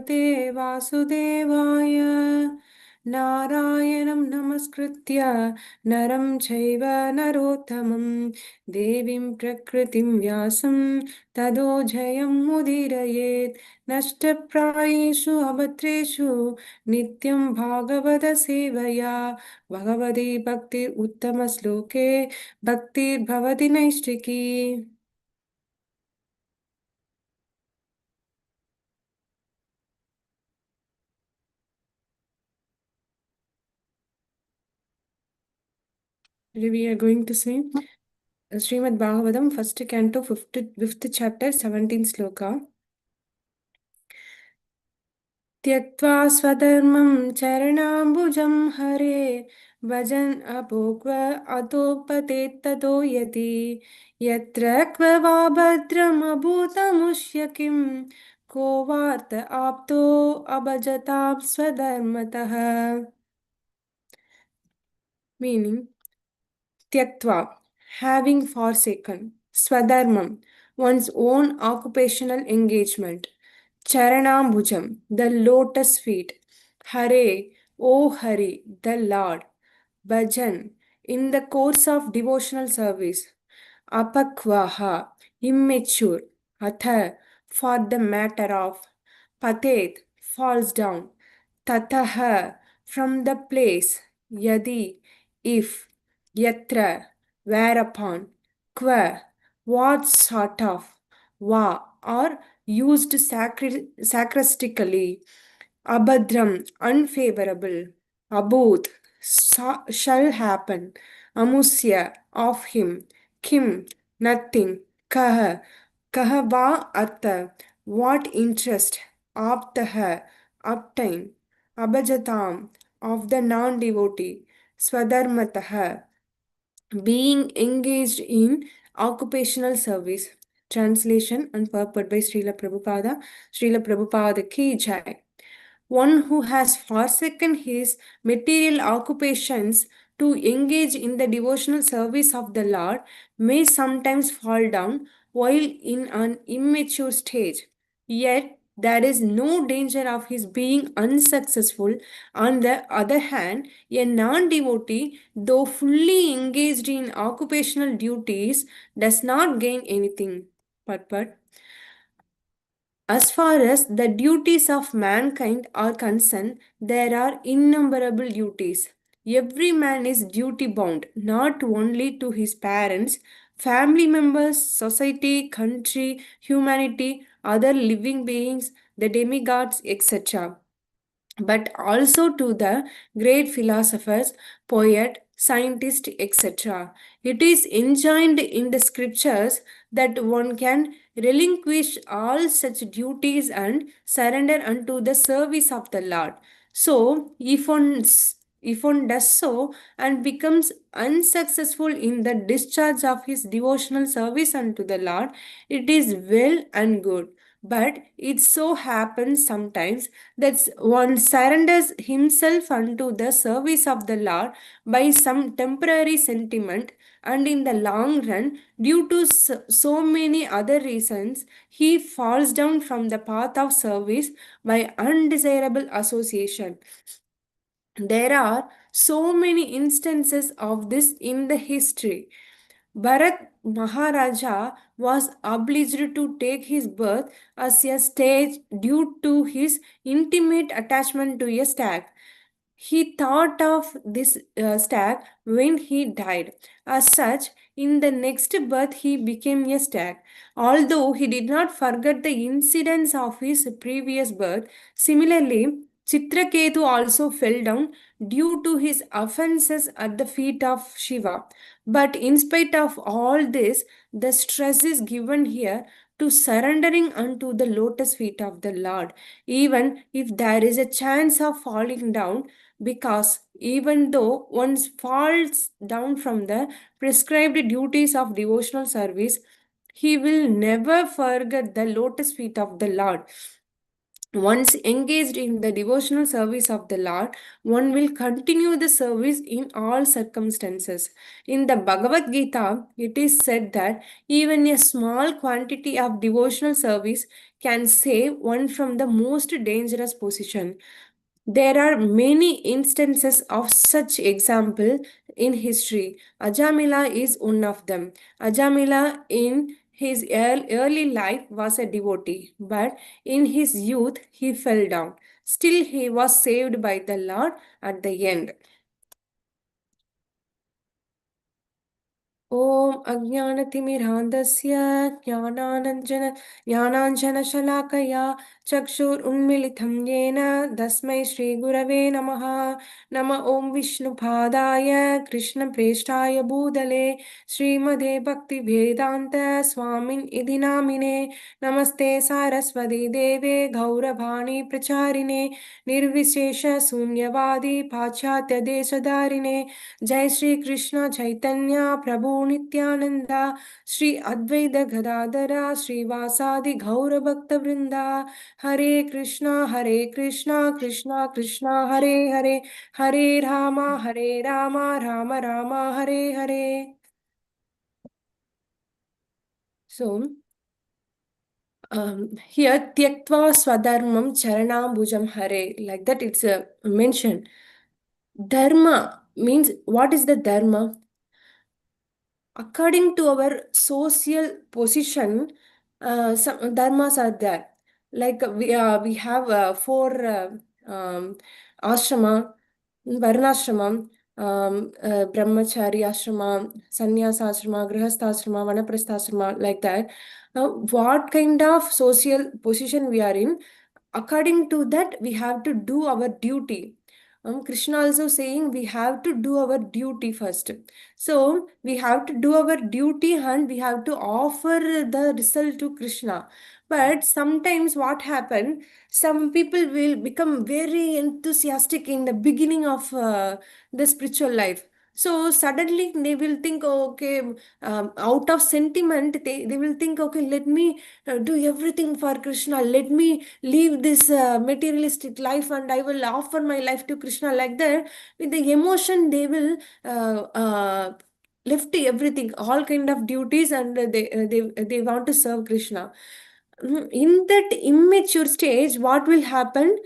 Namaste Vasudevaya Narayanam Namaskritya Naram Chaiva Narottamam Devim Prakritim Vyasam Tado Jayam Mudirayet Nashtaprayeshu Abhatreshu Nityam Bhagavata Sevaya Bhagavati Bhakti Uttama Sloke Bhakti Bhavati Naishtiki. We are going to say Srimad Bhagavatam, first canto, fifth chapter, 17th sloka. त्यक्त्वा स्वधर्मं चरणाम्बुजं हरे भजन् अपोक्व अतोपतेत्ततो यति यत्र क्व वा भद्रमभूतमुष्य किं को वार्त आप्तो अभजतां स्वधर्मतः. Meaning, Tyaktva, having forsaken, Swadharmam, one's own occupational engagement, Charanambujam, the lotus feet, Hare, O Hari, the Lord, Bhajan, in the course of devotional service, Apakvaha, immature, Atha, for the matter of, Patet, falls down, Tataha, from the place, Yadi, if, Yatra, whereupon, Qua, what sort of, Va, or used sacristically, Abhadram, unfavorable, Abhut, shall happen, Amusya, of him, Kim, nothing, Kaha, Kahava Artha, what interest, Aptaha, obtain, Abhajatam, of the non devotee, Swadharmataha, being engaged in occupational service. Translation and purport by Srila Prabhupada. Srila Prabhupada Ki Jai. One who has forsaken his material occupations to engage in the devotional service of the Lord may sometimes fall down while in an immature stage. Yet, there is no danger of his being unsuccessful. On the other hand, a non devotee, though fully engaged in occupational duties, does not gain anything. But as far as the duties of mankind are concerned, there are innumerable duties. Every man is duty bound, not only to his parents, family members, society, country, humanity, other living beings, the demigods, etc., but also to the great philosophers, poet, scientist, etc. It is enjoined in the scriptures that one can relinquish all such duties and surrender unto the service of the Lord. So, if one does so and becomes unsuccessful in the discharge of his devotional service unto the Lord, it is well and good. But it so happens sometimes that one surrenders himself unto the service of the Lord by some temporary sentiment, and in the long run, due to so many other reasons, he falls down from the path of service by undesirable association. There are so many instances of this in the history. Bharat Maharaja was obliged to take his birth as a stage due to his intimate attachment to a stag. He thought of this stag when he died. As such, in the next birth, he became a stag. Although he did not forget the incidents of his previous birth, similarly, Chitraketu also fell down due to his offenses at the feet of Shiva. But in spite of all this, the stress is given here to surrendering unto the lotus feet of the Lord, even if there is a chance of falling down, because even though one falls down from the prescribed duties of devotional service, he will never forget the lotus feet of the Lord. Once engaged in the devotional service of the Lord, one will continue the service in all circumstances. In the Bhagavad Gita, it is said that even a small quantity of devotional service can save one from the most dangerous position. There are many instances of such example in history. Ajamila is one of them. Ajamila in his early life was a devotee, but in his youth he fell down. Still he was saved by the Lord at the end. ॐ अज्ञानतिमिरान्धस्य ज्ञानानञ्जन ज्ञानाञ्जनशलाकया चक्षुरुन्मिलितं येन तस्मै श्रीगुरवे नमः नम ॐ विष्णुपादाय कृष्णप्रेष्ठाय भूतले श्रीमते भक्तिवेदान्त स्वामिन् इति नामिने नमस्ते सारस्वती देवे गौरवाणी प्रचारिणे निर्विशेषशून्यवादी पाश्चात्यदेशधारिणे जय श्री कृष्ण चैतन्य प्रभु नित्यानंद श्री अद्वैत गदाधरा श्रीवासादि गौर भक्त वृंदा हरे Krishna Krishna Krishna Hare Hare Hare Ram Ram Hare Hare. So, here tyaktva swadharmam charanambujam hare, like that it's mentioned. Dharma means, what is the dharma? According to our social position, some dharmas are there. Like we have four ashrama, varnashrama, brahmachari ashrama, sannyasa ashrama, grihastha ashrama, vanaprastha ashrama, like that. What kind of social position we are in, according to that we have to do our duty. Krishna also saying we have to do our duty first. So we have to do our duty and we have to offer the result to Krishna. But sometimes what happen, some people will become very enthusiastic in the beginning of the spiritual life. So suddenly they will think, oh, okay, out of sentiment, they will think, okay, let me do everything for Krishna. Let me leave this materialistic life and I will offer my life to Krishna, like that. With the emotion, they will left everything, all kind of duties, and they want to serve Krishna. In that immature stage, what will happen?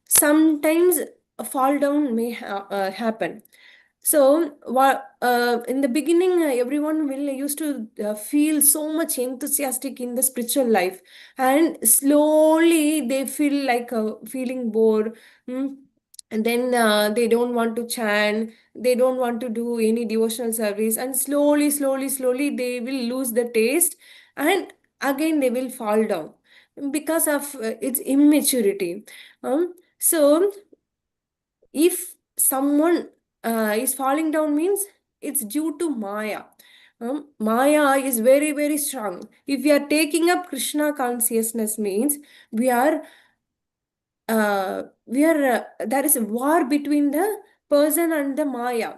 Sometimes a fall down may happen. So, in the beginning, everyone will used to feel so much enthusiastic in the spiritual life, and slowly they feel like feeling bored. mm, and then they don't want to chant, they don't want to do any devotional service, and slowly they will lose the taste, and again they will fall down because of its immaturity. So if someone is falling down means it's due to Maya. Maya is very strong. If we are taking up Krishna consciousness means we are there is a war between the person and the Maya.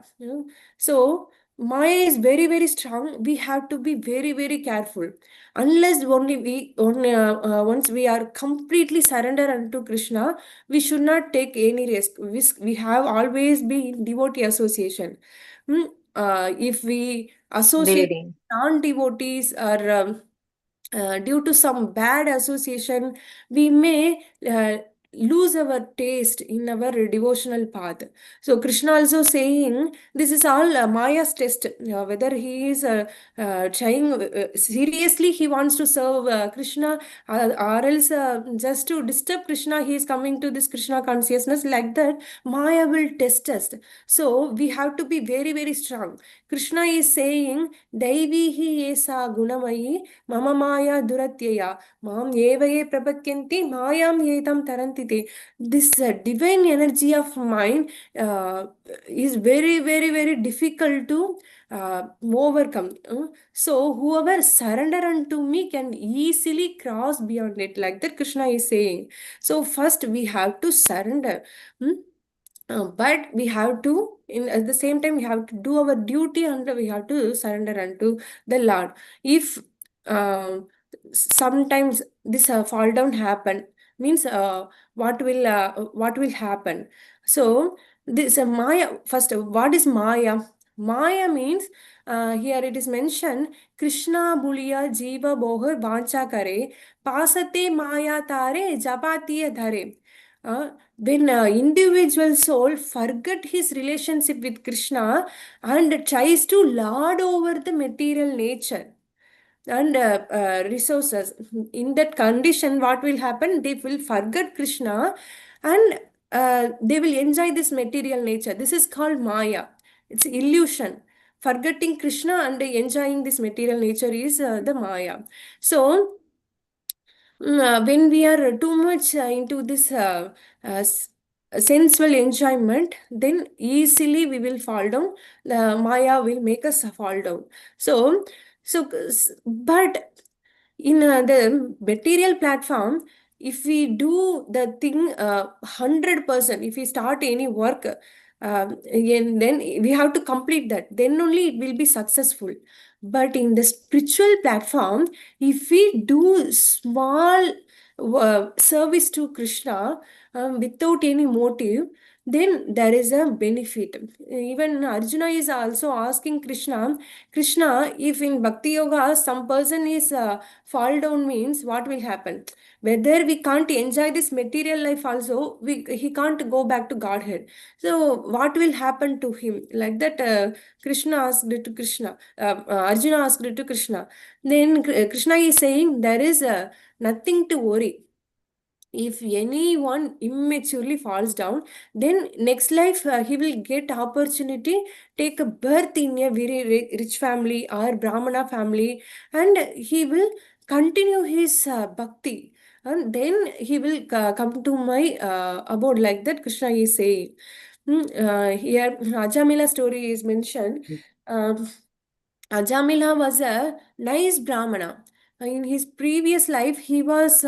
So Maya is very strong. We have to be very careful. Unless once we are completely surrender unto Krishna, we should not take any risk. We have always been devotee association. If we associate Devadan. non-devotees, or due to some bad association, we may lose our taste in our devotional path. So Krishna also saying this is all Maya's test. Whether he is trying seriously, he wants to serve Krishna, or else just to disturb Krishna, he is coming to this Krishna consciousness, like that. Maya will test us. So we have to be very strong. Krishna is saying, Daivihi esa gunamayi mama maya duratyaya mam evaye prapatyanti mayam yetam tarantite. This divine energy of mind is very difficult to overcome. So whoever surrender unto me can easily cross beyond it, like that Krishna is saying. So first we have to surrender. Hmm? But we have to, in at the same time, we have to do our duty and we have to surrender unto the Lord. If sometimes this fall down happen, means what will happen. So this Maya first. What is Maya? Maya means here it is mentioned Krishna Buliya Jiva Bohar Bancha Kare Pasate Maya Tare Japatiya Dhare. When individual soul forget his relationship with Krishna and tries to lord over the material nature and resources, in that condition what will happen, they will forget Krishna and they will enjoy this material nature. This is called Maya. It's illusion. Forgetting Krishna and enjoying this material nature is the Maya. So when we are too much into this sensual enjoyment, then easily we will fall down. The Maya will make us fall down. So, but in the material platform, if we do the thing 100%, if we start any work, and then we have to complete that, then only it will be successful. But in the spiritual platform, if we do small service to Krishna without any motive, then there is a benefit. Even Arjuna is also asking Krishna, Krishna, if in Bhakti Yoga some person is fall down, means what will happen? Whether we can't enjoy this material life also, he can't go back to Godhead. So what will happen to him? Like that, Krishna asked to Krishna, Arjuna asked to Krishna. Then Krishna is saying there is nothing to worry. If anyone immaturely falls down, then next life he will get opportunity, take a birth in a very rich family or Brahmana family, and he will continue his bhakti, and then he will come to my abode. Like that Krishna is saying. Here Ajamila story is mentioned. um, Ajamila was a nice Brahmana. In his previous life, he was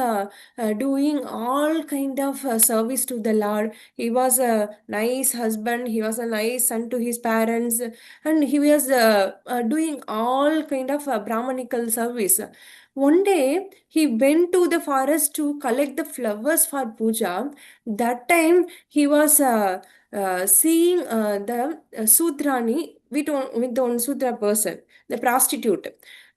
doing all kind of service to the Lord. He was a nice husband. He was a nice son to his parents, and he was doing all kind of Brahmanical service. One day, he went to the forest to collect the flowers for puja. That time, he was seeing the Sudrani with one Sudra person, the prostitute.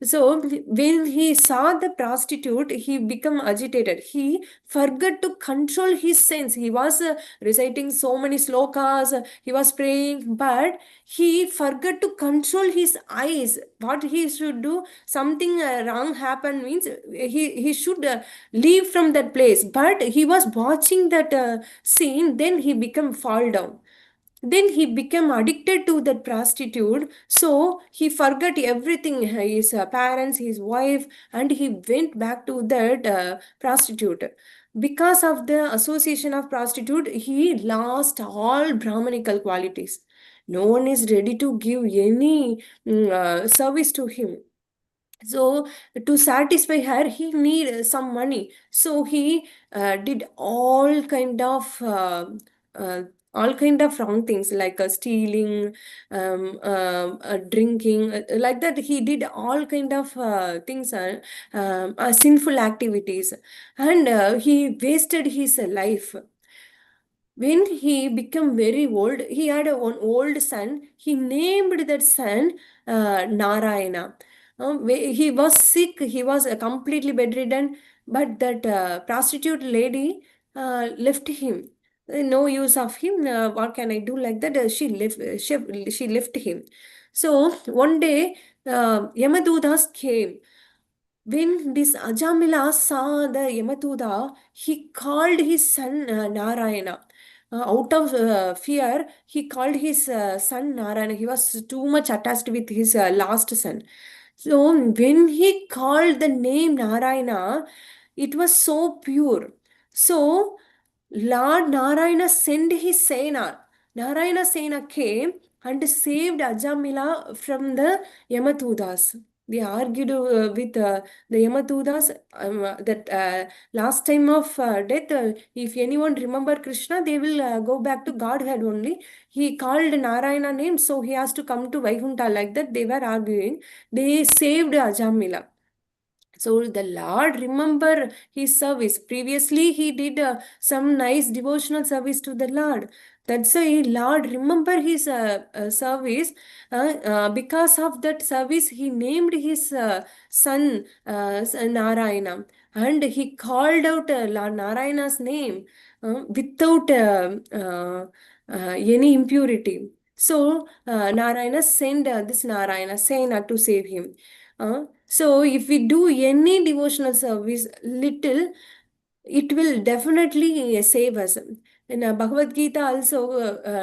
So when he saw the prostitute, he became agitated. He forgot to control his sense. He was reciting so many slokas, he was praying, but he forgot to control his eyes. What he should do, something wrong happened means he should leave from that place. But he was watching that scene, then he became fall down. Then he became addicted to that prostitute, so he forgot everything, his parents, his wife, and he went back to that prostitute. Because of the association of prostitute, he lost all brahmanical qualities. No one is ready to give any service to him. So to satisfy her, he need some money, so he did uh, all kind of wrong things, like stealing, drinking, like that. He did all kind of things, sinful activities, and he wasted his life. When he became very old, he had one old son. He named that son Narayana. He was sick, he was completely bedridden, but that prostitute lady left him. No use of him. What can I do? Like that, she left him. So one day, Yamadudas came. When this Ajamila saw the Yamatuda, he called his son Narayana. Out of fear, he called his son Narayana. He was too much attached with his last son. So when he called the name Narayana, it was so pure. So Lord Narayana sent his Sena. Narayana Sena came and saved Ajamila from the Yamatudas. They argued with the Yamatudas that last time of death, if anyone remember Krishna, they will go back to Godhead only. He called Narayana name, so he has to come to Vaikuntha. Like that, they were arguing. They saved Ajamila. So the Lord remember his service. Previously, he did some nice devotional service to the Lord. That's why Lord remember his service. Because of that service, he named his son Narayana, and he called out Lord Narayana's name without any impurity. So Narayana sent this Narayana Sena to save him. So if we do any devotional service little, it will definitely save us. In Bhagavad Gita also,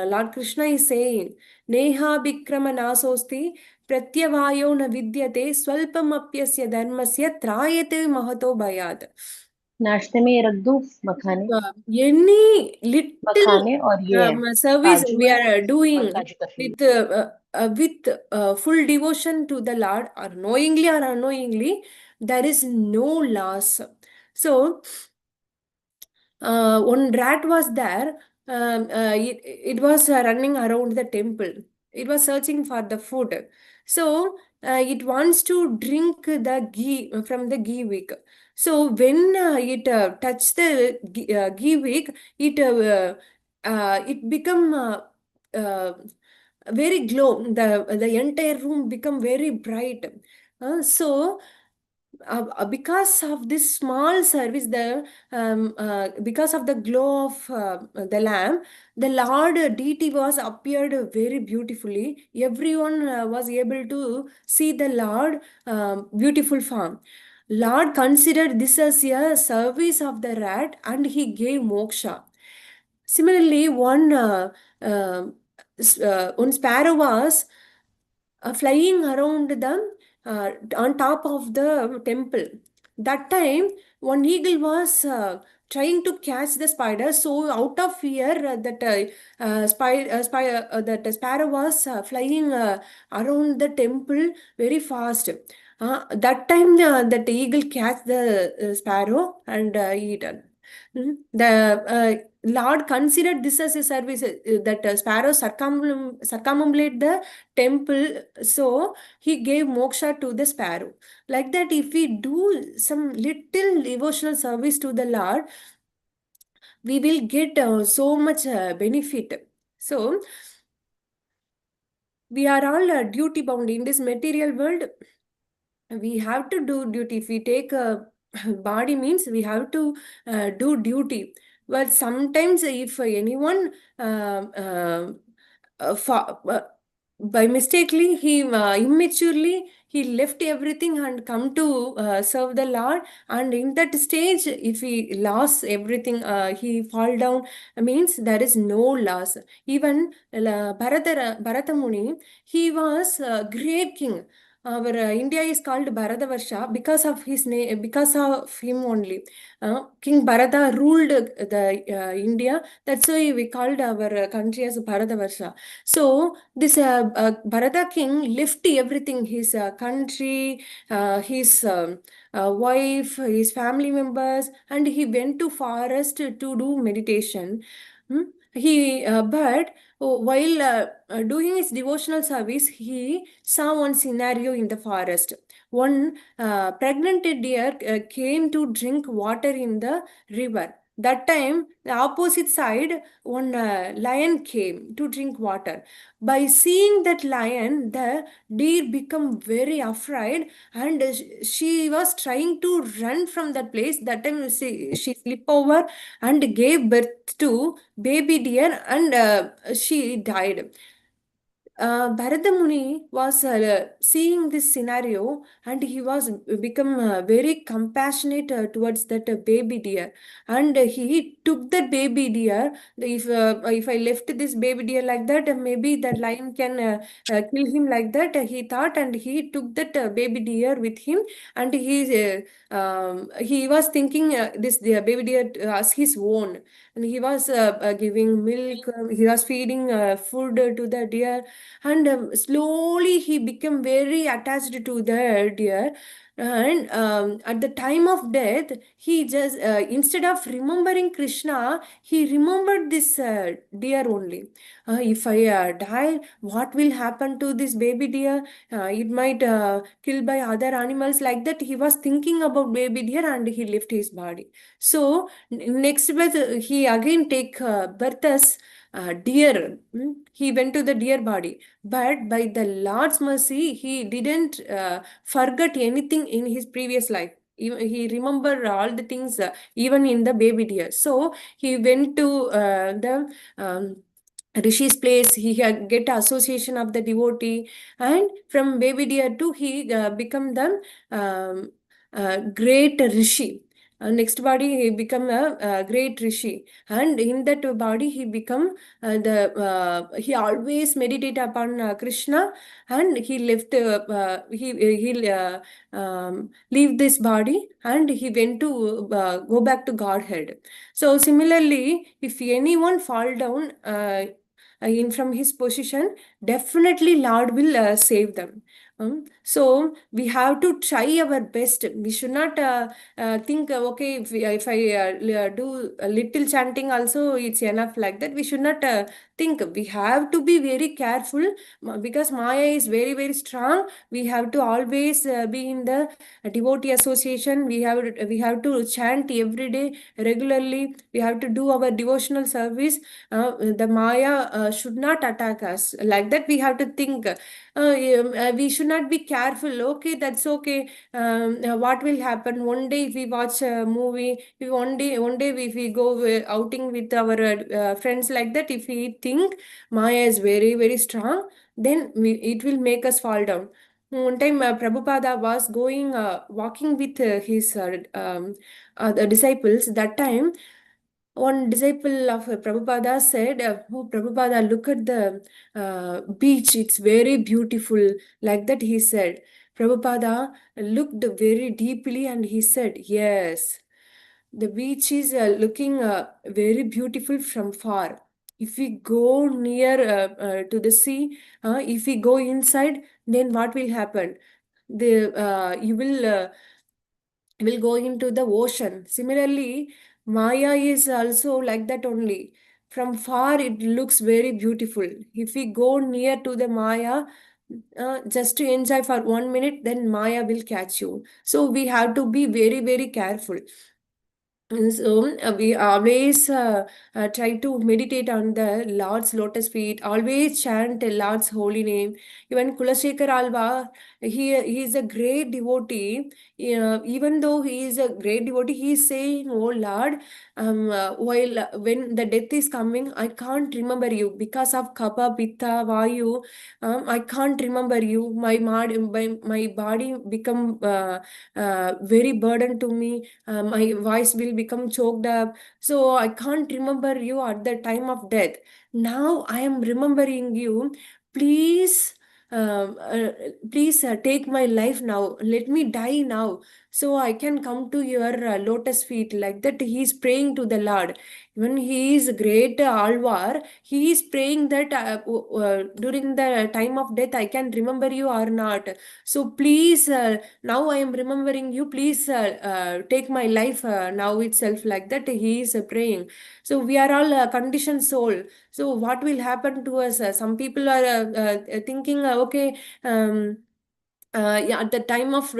Lord Krishna is saying, Neha Bikrama Nasosti Pratyavayo na vidyate Swalpam apyasya dharmasya trayate mahato bhayat. नाश्ते में ये रख दूं मखाने? Any little मखाने और ये है service काजू we है, are और doing kaju katli. with full devotion to the Lord, or knowingly or unknowingly, there is no loss. So one rat was there. It was running around the temple. It was searching for the food. So it wants to drink the ghee from the ghee wick. So when it touched the ghee wick, it become uh, very glow. The entire room become very bright. So because of this small service, the because of the glow of the lamp, the Lord deity was appeared very beautifully. Everyone was able to see the Lord beautiful form. Lord considered this as a service of the rat, and he gave moksha. Similarly, one sparrow was flying around the on top of the temple. That time, one eagle was trying to catch the spider. So, out of fear, that sparrow was flying around the temple very fast. That time, that eagle catch the sparrow and eat it. The Lord considered this as a service, that sparrows circumambulate the temple, so he gave moksha to the sparrow. Like that, if we do some little devotional service to the Lord, we will get so much benefit. So we are all duty bound in this material world. We have to do duty. If we take a body, means we have to do duty. But sometimes if anyone fa- by mistakenly, he immaturely he left everything and come to serve the Lord, and in that stage if he lost everything, he fall down, means there is no loss. Even Bharata Muni, he was a great king. Our India is called Bharatavarsha because of his name, because of him only. King Bharata ruled the India. That's why we called our country as Bharatavarsha. So this Bharata king left everything, his country, his wife, his family members, and he went to forest to do meditation. Hmm? While doing his devotional service, he saw one scenario in the forest. One pregnant deer came to drink water in the river. That time, the opposite side, one lion came to drink water. By seeing that lion, the deer become very afraid, and she was trying to run from that place. That time, she slipped over and gave birth to baby deer, and she died. Bharata Muni was seeing this scenario, and he was become very compassionate towards that baby deer, and he took that baby deer. If I left this baby deer like that, maybe that lion can kill him like that. He thought, and he took that baby deer with him, and he was thinking this baby deer as his own, and he was giving milk. He was feeding food to the deer, and slowly he became very attached to the deer. And at the time of death, he just instead of remembering Krishna, he remembered this deer only. If I die, what will happen to this baby deer? It might killed by other animals, like that. He was thinking about baby deer, and he left his body. So next birth, he again take birth as deer. He went to the deer body, but by the Lord's mercy, he didn't forget anything in his previous life. He remembered all the things, even in the baby deer. So he went to the Rishi's place. He had get association of the devotee, and from baby deer to he become the great Rishi. Next body he become a great Rishi, and in that body he become the he always meditate upon Krishna, and he left he leave this body, and he went to go back to Godhead. So similarly, if anyone fall down in from his position, definitely Lord will save them. So we have to try our best. We should not think, okay, if I do a little chanting also, it's enough, like that. We should not think. We have to be very careful, because Maya is very, very strong. We have to always be in the devotee association. We have to chant every day regularly. We have to do our devotional service. The Maya should not attack us, like that. We have to think. We should not be careful. Okay, that's okay. What will happen one day if we watch a movie? If one day if we go outing with our friends, like that. If we think Maya is very, very strong, then it will make us fall down. One time, Prabhupada was going walking with his the disciples. That time, one disciple of Prabhupada said, "Oh, Prabhupada, look at the beach. It's very beautiful." Like that, he said. Prabhupada looked very deeply, and he said, "Yes, the beach is looking very beautiful from far. If we go near to the sea, if we go inside, then what will happen? You will go into the ocean. Similarly, Maya is also like that only. From far, it looks very beautiful. If we go near to the Maya, just to enjoy for 1 minute, then Maya will catch you. So we have to be very, very careful. And so we always try to meditate on the Lord's lotus feet, always chant the Lord's holy name. Even Kulashekar Alva, he is a great devotee. Even though he is a great devotee, he is saying, "Oh Lord, while when the death is coming, I can't remember you because of Kapha, Pitta, Vayu. I can't remember you. My body become very burden to me. My voice will become choked up, so I can't remember you at the time of death. Now I am remembering you. Please, please take my life now. Let me die now, so I can come to your lotus feet." Like that, he is praying to the Lord. When he is great Alvar, he is praying that during the time of death, I can remember you or not. So please, now I am remembering you. Please take my life now itself. Like that, he is praying. So we are all conditioned soul. So what will happen to us? Some people are thinking, okay. Yeah, at the time of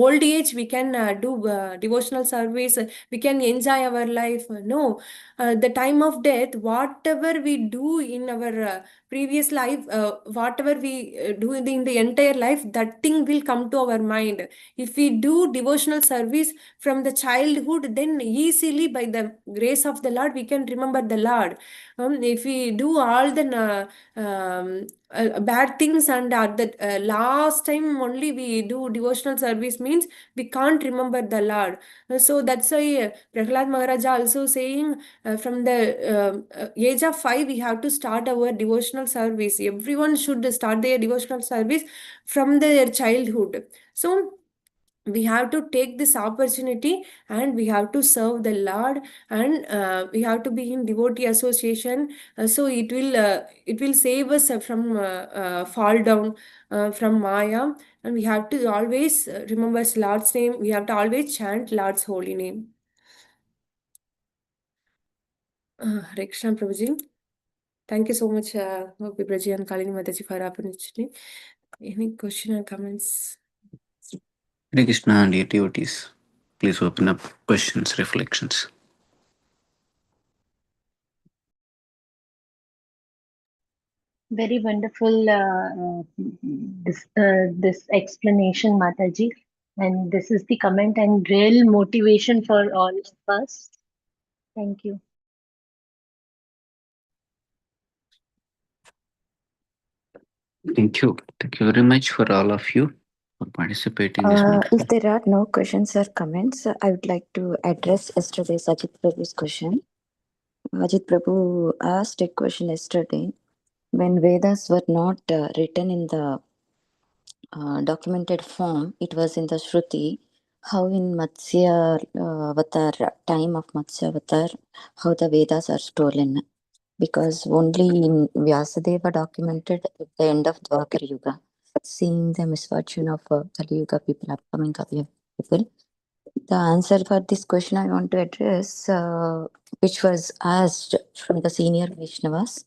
old age, we can do devotional service. We can enjoy our life. No, the time of death, whatever we do in our previous life, whatever we do in the entire life, that thing will come to our mind. If we do devotional service from the childhood, then easily by the grace of the Lord, we can remember the Lord. If we do all the bad things, and at the last time only we do devotional service, means we can't remember the Lord. So that's why Prahlad Maharaja also saying, from the age of 5 we have to start our devotional service. Everyone should start their devotional service from their childhood. So we have to take this opportunity and we have to serve the Lord, and we have to be in devotee association, so it will save us from fall down from Maya. And we have to always remember Lord's name. We have to always chant Lord's holy name. Hare Krishna, Prabhuji. Thank you so much, Vibraji and Kalini Mataji, for opportunity. Any question or comments? Hare Krishna and dear devotees. Please open up questions, reflections. Very wonderful this explanation, Mataji, and this is the comment and real motivation for all of us. Thank you. Thank you. Thank you very much for all of you for participating in this meeting. If there are no questions or comments, I would like to address yesterday's Ajit Prabhu's question. Ajit Prabhu asked a question yesterday. When Vedas were not written in the documented form, it was in the Shruti. How in Matsya Avatar, time of Matsya Avatar, how the Vedas are stolen. Because only in Vyasadeva documented at the end of Dwapar Yuga, seeing the misfortune of Kali Yuga people, upcoming Kali Yuga people. The answer for this question I want to address, which was asked from the senior Vaishnavas.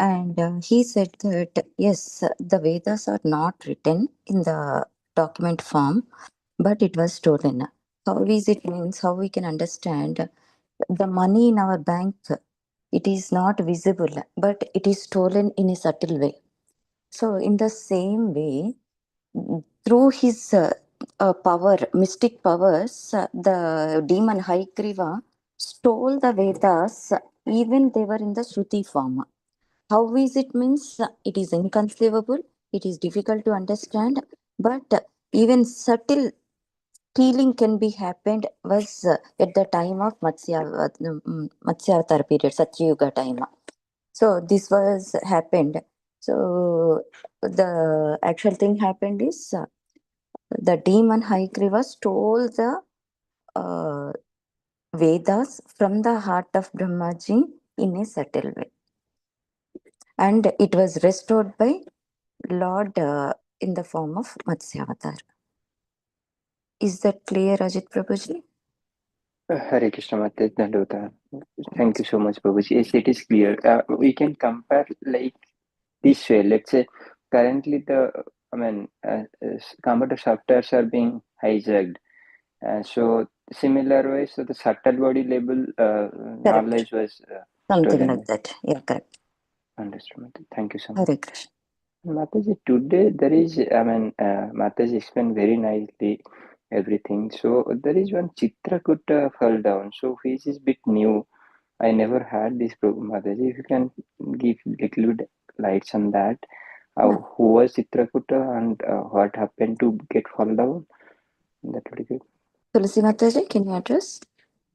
And he said that, yes, the Vedas are not written in the document form, but it was stolen. How is it means, how we can understand the money in our bank, it is not visible, but it is stolen in a subtle way. So in the same way, through his power, mystic powers, the demon Haikriva stole the Vedas, even they were in the Shruti form. How is it means? It is inconceivable, it is difficult to understand, but even subtle healing can be happened was at the time of Matsya period, Satyuga time. So this was happened. So the actual thing happened is the demon Haikriva stole the Vedas from the heart of Brahmaji in a subtle way. And it was restored by Lord in the form of Matsyavatar. Is that clear, Ajit Prabhuji? Hare Krishna Mataji Dandota. Thank you so much, Prabhuji. Yes, it is clear. We can compare like this way. Let's say currently computer softwares are being hijacked. So similar way, so the subtle body level knowledge was something stolen. like that. Yeah, correct. Understood, Mataji. Thank you so much. Hare Krishna. Mataji, today there is, Mataji explained very nicely everything. So there is one Chitrakuta fell down. So which is bit new. I never had this program, Mataji. If you can give little bit lights on that. Who was Chitrakuta and what happened to get fall down? That would be good. Tulasi Mataji, can you address?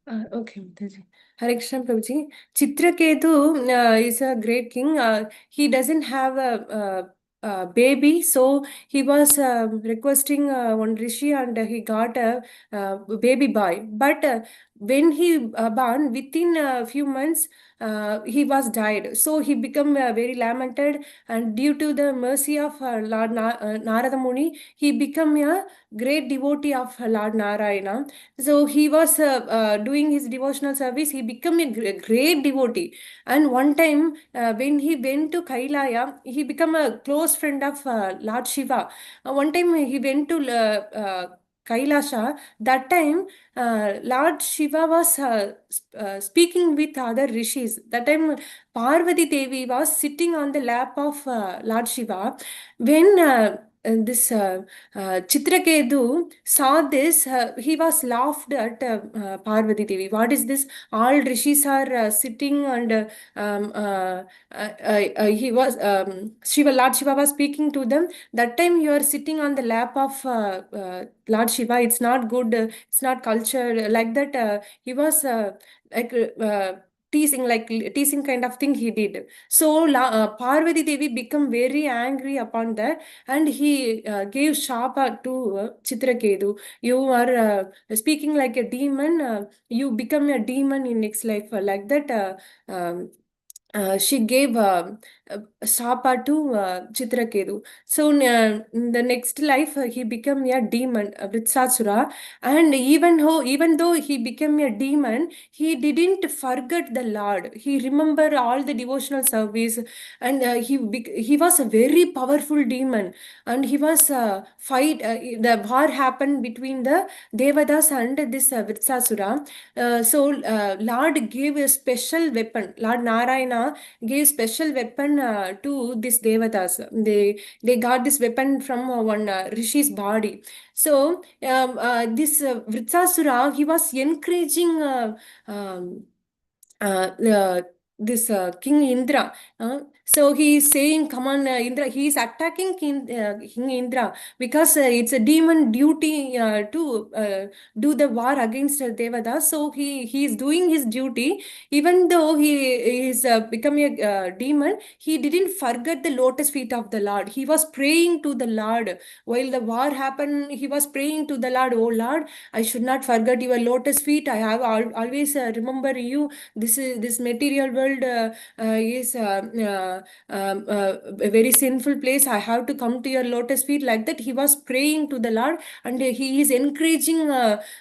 Okay, Mataji. Hare Krishna, Prabhuji. Chitraketu is a great king. He doesn't have a baby, so he was requesting one rishi, and he got a baby boy. But when he born, within a few months, he was died. So he became very lamented, and due to the mercy of Lord Narada Muni, he became a great devotee of Lord Narayana. So he was doing his devotional service. He became a great devotee. And one time, when he went to Kailaya, he became a close friend of Lord Shiva. One time he went to Kailasha. That time, Lord Shiva was speaking with other rishis. That time, Parvati Devi was sitting on the lap of Lord Shiva. When this Chitraketu saw this, he was laughed at Parvati Devi. What is this? All rishis are sitting, and he was Lord Shiva was speaking to them. That time you are sitting on the lap of Lord Shiva. It's not good. It's not culture like that. He was like teasing kind of thing he did. So Parvati Devi become very angry upon that, and he gave shapa to Chitraketu. You are speaking like a demon. You become a demon in next life. Like that. She gave Shapa to Chitraketu. So in the next life, he became a demon, Vritsasura. And even though he became a demon, he didn't forget the Lord. He remembered all the devotional service, and he was a very powerful demon. And he was fight. The war happened between the Devadas and this Vritsasura. So Lord gave a special weapon. Lord Narayana gave special weapon to this Devatas. They got this weapon from one Rishi's body. So this Vritsasura, he was encouraging this King Indra. So he is saying, come on, Indra. He is attacking King Indra because it's a demon duty to do the war against Devada. So he is doing his duty. Even though he is becoming a demon, he didn't forget the lotus feet of the Lord. He was praying to the Lord. While the war happened, he was praying to the Lord, oh Lord, I should not forget your lotus feet. I have always remember you. This material world is a very sinful place. I have to come to your lotus feet. Like that, he was praying to the Lord, and he is encouraging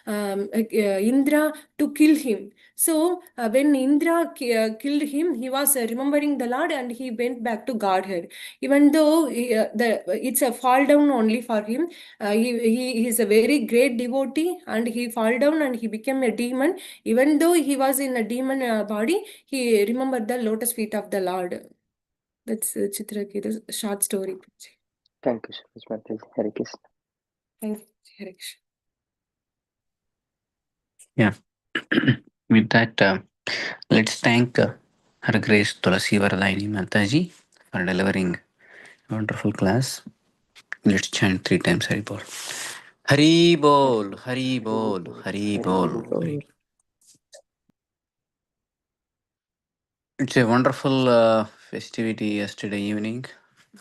Indra to kill him. So when Indra killed him, he was remembering the Lord, and he went back to Godhead. Even though it's a fall down only for him, he is a very great devotee, and he fall down and he became a demon. Even though he was in a demon body, he remembered the lotus feet of the Lord. That's Chitraketu's short story. Thank you so much, Mataji. Hare Krishna. Thank you, Hare Krishna. Yeah. With that, let's thank Her Grace Tulasi Varadayani Mataji for delivering a wonderful class. Let's chant 3 times Hari Bol. Hari Bol, Hari Bol, Hari Bol. Hari. It's a wonderful festivity yesterday evening.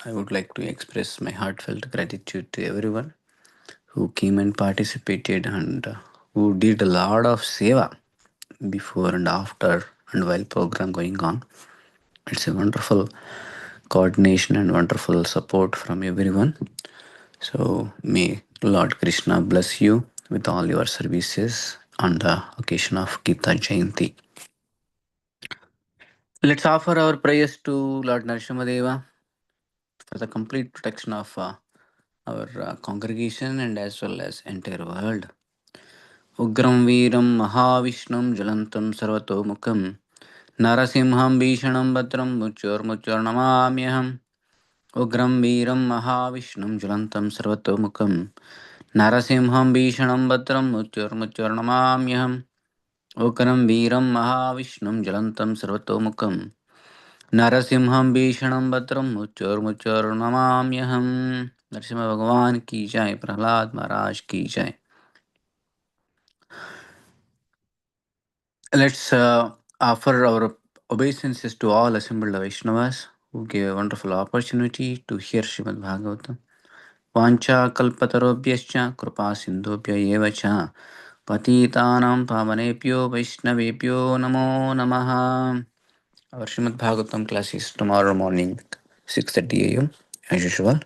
I would like to express my heartfelt gratitude to everyone who came and participated and who did a lot of seva before and after and while program going on. It's a wonderful coordination and wonderful support from everyone. So may Lord Krishna bless you with all your services on the occasion of Gita Jayanti. Let's offer our prayers to Lord Narasimhadeva for the complete protection of our congregation and as well as entire world. Ugram Veeram Mahavishnam Jalantam Sarvatomukam Narasimham Bhishanam Bhatram Muchur Ugram Veeram Mahavishnam Jalantam Sarvatomukam Narasimham Bhishanam Bhatram Muchur Ugram Veeram Mahavishnam Jalantam Sarvatomukam Narasimham Bhishanam Bhatram Muchur Narasimha Bhagavan ki jai, Prahlad Maharaj ki jai. Let's offer our obeisances to all assembled Vaishnavas who gave a wonderful opportunity to hear Srimad Bhagavatam. Vancha kalpatarobhyascha kripa sindhubhya eva cha patitanam pavanebhyo vaishnavebhyo namo namaha. Our Srimad Bhagavatam class is tomorrow morning, 6:30 a.m. as usual.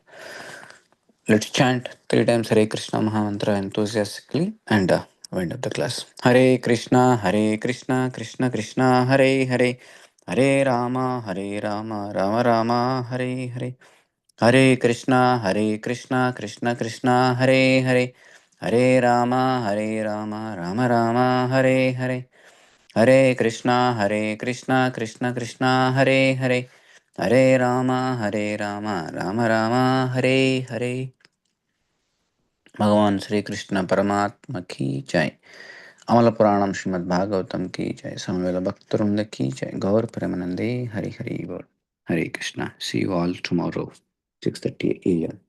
Let's chant 3 times Hare Krishna Mahamantra enthusiastically and wind up the class. Hare Krishna, Krishna Krishna, Hare Hare, Hare Rama, Rama Rama, Hare Hare. Hare Krishna, Krishna Krishna, Hare Hare, Hare Rama, Rama Rama, Hare Hare. Hare Krishna, Krishna Krishna, Hare Hare, Hare Rama, Rama Rama, Hare Hare. भगवान श्री कृष्ण परमात्मा की जय. अमल पुराणम श्रीमद् भागवतम की जय. समवेत भक्तवृंद की जय. गौर प्रेमानंदे हरि हरि बोल. हरे Krishna. See you all tomorrow, 6:30 a.m.